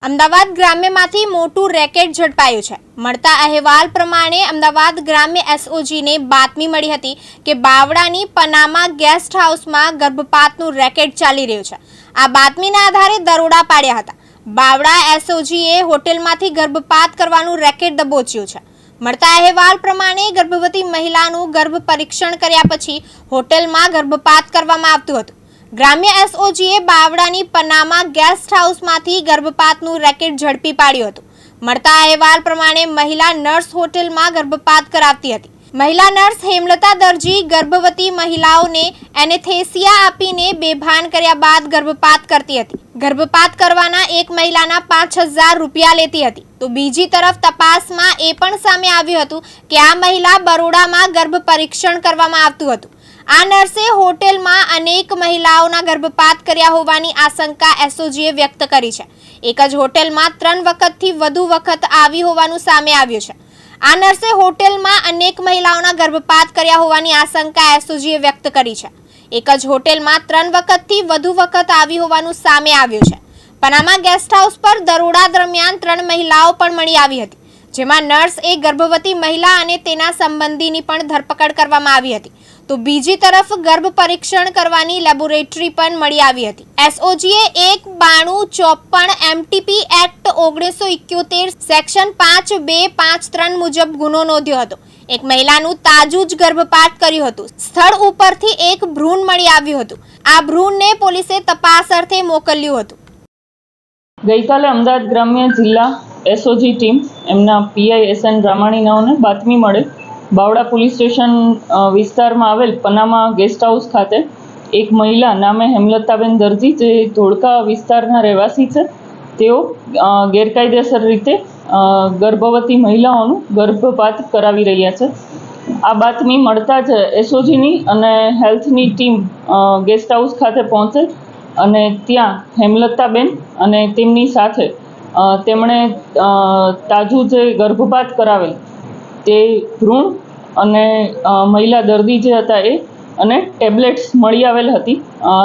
અમદાવાદ ગ્રામ્યમાંથી મોટું રેકેટ ઝડપાયું છે। મળતા અહેવાલ પ્રમાણે અમદાવાદ ગ્રામ્ય એસઓજીને બાતમી મળી હતી કે બાવળાની પનામા ગેસ્ટ હાઉસમાં ગર્ભપાતનું રેકેટ ચાલી રહ્યું છે। આ બાતમીના આધારે દરોડા પાડ્યા હતા। બાવળા એસઓજીએ હોટેલમાંથી ગર્ભપાત કરવાનું રેકેટ દબોચ્યું છે। મળતા અહેવાલ પ્રમાણે ગર્ભવતી મહિલાનું ગર્ભ પરીક્ષણ કર્યા પછી હોટેલમાં ગર્ભપાત કરવામાં આવતું હતું। ગ્રામ્ય એસઓજીએ બાવળાની પનામા ગેસ્ટ હાઉસમાંથી ગર્ભપાતનું રેકેટ ઝડપી પાડ્યું હતું। મળતા અહેવાલ પ્રમાણે મહિલા નર્સ હોટેલમાં ગર્ભપાત કરાવતી હતી। મહિલા નર્સ હેમલતા દરજી ગર્ભવતી મહિલાઓને એનેસ્થેસિયા આપીને બેભાન કર્યા બાદ ગર્ભપાત કરતી હતી। ગર્ભપાત કરવાના એક મહિલાના 5000 રૂપિયા લેતી હતી। તો બીજી તરફ તપાસમાં એ પણ સામે આવ્યું હતું કે આ મહિલા બરોડામાં ગર્ભ પરીક્ષણ કરવામાં આવતું હતું। આ નર્સે હોટેલમાં અનેક મહિલાઓના ગર્ભપાત કર્યા હોવાની આશંકા એસઓજીએ વ્યક્ત કરી છે। એક જ હોટેલમાં 3 વખતથી વધુ વખત આવી હોવાનું સામે આવ્યું છે। આ નર્સે હોટેલમાં અનેક મહિલાઓના ગર્ભપાત કર્યા હોવાની આશંકા એસઓજીએ વ્યક્ત કરી છે। એક જ હોટેલમાં 3 વખતથી વધુ વખત આવી હોવાનું સામે આવ્યું છે। પનામા ગેસ્ટ હાઉસ પર દરોડા દરમિયાન 3 મહિલાઓ પણ મળી આવી હતી, જેમાં નર્સ એક ગર્ભવતી મહિલા અને તેના સંબંધીની પણ ધરપકડ કરવામાં આવી હતી। તો બીજી તરફ ગર્ભ પરીક્ષણ કરવાની લેબોરેટરી પણ મળી આવી હતી। એસઓજીએ 19254 એમટીપી એક્ટ 1971 સેક્શન 5253 મુજબ ગુનો નોંધ્યો હતો। એક મહિલાનું તાજું જ ગર્ભપાત કર્યું હતું। સ્થળ ઉપરથી એક ભ્રૂણ મળી આવ્યું હતું। આ ભ્રૂણને પોલીસે તપાસ અર્થે મોકલ્યું હતું। ગઈકાલે અમદાવાદ ગ્રામ્ય જિલ્લા એસઓજી ટીમ એમના પીઆઈ એસએન રામાણીનાઓને બાતમી મળે બાવળા પોલીસ સ્ટેશન વિસ્તારમાં આવેલ પનામા ગેસ્ટ હાઉસ ખાતે એક મહિલા નામે હેમલતાબેન દરજી, જે ધોળકા વિસ્તારના રહેવાસી છે, તેઓ ગેરકાયદેસર રીતે ગર્ભવતી મહિલાઓનું ગર્ભપાત કરાવી રહ્યા છે। આ બાતમી મળતા જ એસઓજીની અને હેલ્થની ટીમ ગેસ્ટ હાઉસ ખાતે પહોંચે અને ત્યાં હેમલતાબેન અને તેમની સાથે તેમણે તાજું જે ગર્ભપાત કરાવેલ તે ભ્રૂણ અને મહિલા દર્દી જે હતા એ અને ટેબ્લેટ્સ મળી આવેલ હતી।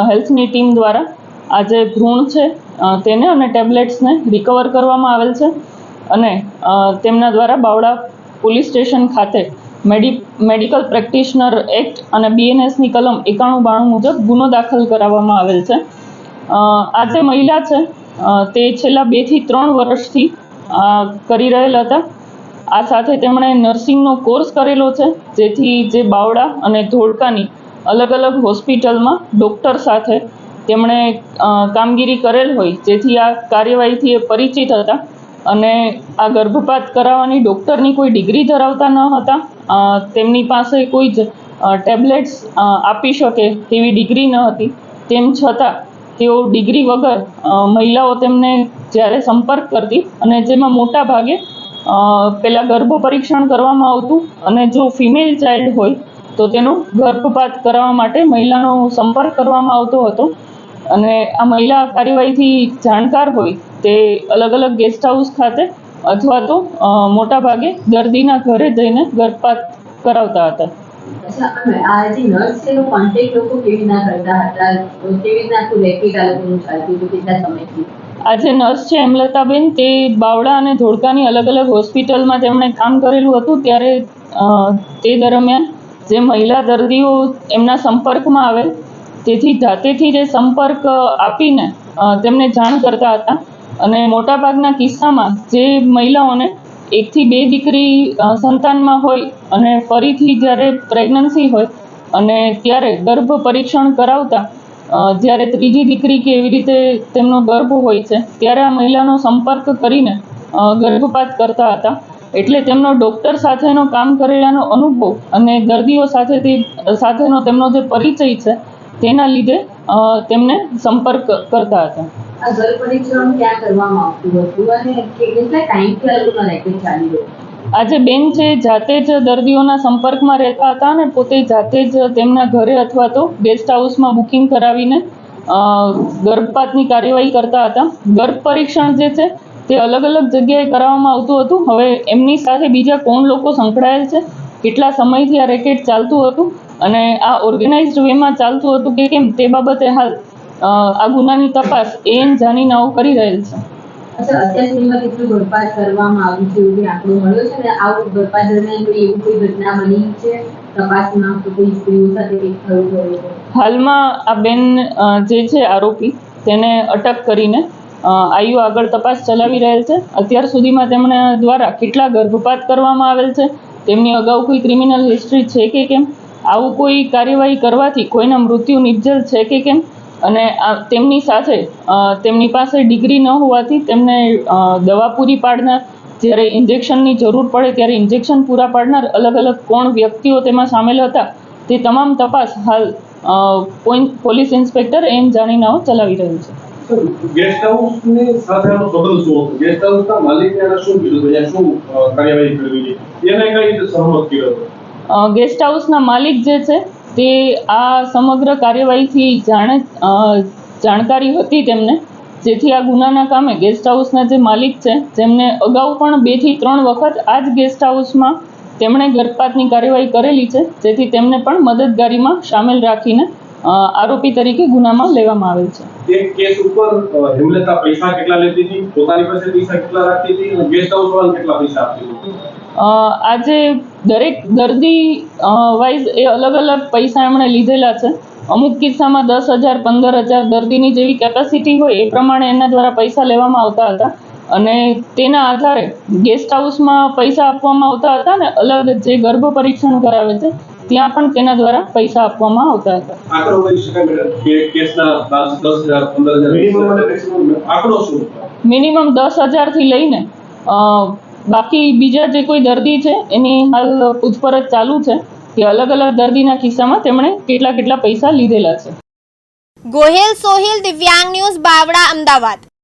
હેલ્થની ટીમ દ્વારા આ જે ભ્રૂણ છે તેને અને ટેબ્લેટ્સને રિકવર કરવામાં આવેલ છે અને તેમના દ્વારા બાવળા પોલીસ સ્ટેશન ખાતે મેડિકલ પ્રેક્ટિશનર એક્ટ અને બીએનએસની કલમ 9192 મુજબ ગુનો દાખલ કરાવવામાં આવેલ છે। આ જે મહિલા છે તે છેલ્લા 2 થી 3 વર્ષથી કરી રહેલ હતા। આ સાથે તેમણે નર્સિંગનો કોર્સ કરેલો છે, જેથી જે બાવળા અને ધોળકાની અલગ અલગ હોસ્પિટલમાં ડૉક્ટર સાથે તેમણે કામગીરી કરેલ હોય, જેથી આ કાર્યવાહીથી એ પરિચિત હતા અને આ ગર્ભપાત કરાવવાની ડૉક્ટરની કોઈ ડિગ્રી ધરાવતા ન હતા। તેમની પાસે કોઈ જ ટેબ્લેટ્સ આપી શકે તેવી ડિગ્રી ન હતી। તેમ છતાં તેઓ ડિગ્રી વગર મહિલાઓ તેમને જ્યારે સંપર્ક કરતી અને જેમાં મોટા ભાગે પહેલાં ગર્ભ પરીક્ષણ કરવામાં આવતું અને જો ફિમેલ ચાઇલ્ડ હોય તો તેનો ગર્ભપાત કરાવવા માટે મહિલાનો સંપર્ક કરવામાં આવતો હતો અને આ મહિલા કાર્યવાહીથી જાણકાર હોય તે અલગ અલગ ગેસ્ટ હાઉસ ખાતે અથવા તો મોટા ભાગે દર્દીના ઘરે જઈને ગર્ભપાત કરાવતા હતા। આ જે નર્સ છે એનો કોન્ટેક્ટ લોકો કેવી રીતના કરતા હતા, કેવી રીતના આખું રેકેટ આ લોકોનું ચાલતું હતું, કેટલા સમયથી? આ જે નર્સ છે હેમલતાબેન, તે બાવળા અને ધોળકાની અલગ અલગ હોસ્પિટલમાં તેમણે કામ કરેલું હતું, ત્યારે તે દરમિયાન જે મહિલા દર્દીઓ એમના સંપર્કમાં આવે તેથી જાતેથી જે સંપર્ક આપીને તેમને જાણ કરતા હતા અને મોટાભાગના કિસ્સામાં જે મહિલાઓને 1 થી 2 દીકરી સંતાનમાં હોય અને ફરીથી જ્યારે પ્રેગ્નન્સી હોય અને ત્યારે ગર્ભ પરીક્ષણ કરાવતા જ્યારે ત્રીજી દીકરી કે એવી રીતે તેમનો ગર્ભ હોય છે ત્યારે આ મહિલાનો સંપર્ક કરીને ગર્ભપાત કરતા હતા। એટલે તેમનો ડૉક્ટર સાથેનો કામ કરેલાનો અનુભવ અને દર્દીઓ સાથેનો તેમનો જે પરિચય છે તેના લીધે તેમને સંપર્ક કરતા હતા। આ ગર્ભ પરીક્ષણ ક્યાં કરવામાં આવતું હતું અને કેટલા ટાઈમથી આ લોકોનો રેકેટ ચાલી રહ્યો? આજે બેન છે જાતે જ દર્દીઓના સંપર્કમાં રહેતા હતા અને પોતે જાતે જ તેમના ઘરે અથવા તો ગેસ્ટ હાઉસમાં બુકિંગ કરાવીને ગર્ભપાતની કાર્યવાહી કરતા હતા। ગર્ભ પરીક્ષણ જે છે તે અલગ અલગ જગ્યાએ કરાવવામાં આવતું હતું। હવે એમની સાથે બીજા કોણ લોકો સંકળાયેલ છે, કેટલા સમયથી આ રેકેટ ચાલતું હતું અને આ ઓર્ગેનાઇઝડ વેમાં ચાલતું હતું કે કેમ તે બાબતે હાલ આ ગુનાની તપાસ એએન જાનીનાઓ કરી રહેલ છે। અચ્છા, અત્યાર સુધીમાં કેટલું ગર્ભપાત કરવામાં આવ્યું છે એવું આંકડો મળ્યો છે ને આવું ગર્ભપાત દરમિયાન કોઈ એવું કોઈ ઘટના બની છે તપાસમાં તો કોઈ સ્ત્રીઓ સાથે કંઈક થયું હોય? હાલમાં આ બેન જે છે આરોપી તેને અટક કરીને આઈઓ આગળ તપાસ ચલાવી રહેલ છે. અત્યાર સુધીમાં તેમણે દ્વારા કેટલા ગર્ભપાત કરવામાં આવેલ છે, તેમની અગાઉ કોઈ ક્રિમિનલ હિસ્ટ્રી છે કે કેમ, આવું કોઈ કાર્યવાહી કરવાથી કોઈના મૃત્યુ નિપજેલ છે કે કેમ, અને તેમની સાથે તેમની પાસે ડિગ્રી ન હોવાથી તેમને દવા પૂરી પાડનાર, જ્યારે ઇન્જેક્શનની જરૂર પડે ત્યારે ઇન્જેક્શન પૂરા પાડનાર અલગ અલગ કોણ વ્યક્તિઓ તેમાં સામેલ હતા તે તમામ તપાસ હાલ પોલીસ ઇન્સ્પેક્ટર એમ જાણીનાઓ ચલાવી રહ્યું છે. ગેસ્ટ હાઉસની સાથે આનો સંબંધ શું હતો? ગેસ્ટ હાઉસના માલિકને શું કીધું હતું? શું કાર્યવાહી કરવી છે એને કઈ રીતે સહમત કર્યો હતો? ગેસ્ટ હાઉસના માલિક જે છે તે આ સમગ્ર કાર્યવાહીથી જાણકારી હતી તેમને, જેથી આ ગુનાના કામે ગેસ્ટ હાઉસના જે માલિક છે જેમને અગાઉ પણ 2 થી 3 વખત આ જ ગેસ્ટ હાઉસમાં તેમણે ગર્ભપાતની કાર્યવાહી કરેલી છે, જેથી તેમને પણ મદદગારીમાં સામેલ રાખીને આરોપી તરીકે ગુનામાં લેવામાં આવેલ છે. એક કેસ ઉપર હેમલતા પૈસા કેટલા લેતી હતી, પોતાની પાસે પૈસા કેટલા રાખતી હતી અને ગેસ્ટ હાઉસ વાળાને કેટલા પૈસા આપતી હતી? આજે દરેક દર્દી વાઇઝ એ અલગ અલગ પૈસા એમણે લીધેલા છે. અમુક કિસ્સામાં 10,000 15,000 દર્દીની જેવી કેપેસિટી હોય એ પ્રમાણે એના દ્વારા પૈસા લેવામાં આવતા હતા, અને તેના આધારે ગેસ્ટ હાઉસમાં પૈસા આપવામાં આવતા હતા ને અલગ જે ગર્ભ પરીક્ષણ કરાવે છે ત્યાં પણ તેના દ્વારા પૈસા આપવામાં આવતા હતા. આંકડો કહી શકાય કે કેસના 10,000 15,000 આંકડો શું? મિનિમમ 10,000 થી લઈને બાકી બીજા જે કોઈ દર્દી છે એની હાલ પૂછપરછ ચાલુ છે કે અલગ અલગ દર્દીના કિસ્સામાં તેમણે કેટલા પૈસા લીધેલા છે. ગોહિલ સોહિલ, દિવ્યાંગ ન્યૂઝ, બાવળા, અમદાવાદ.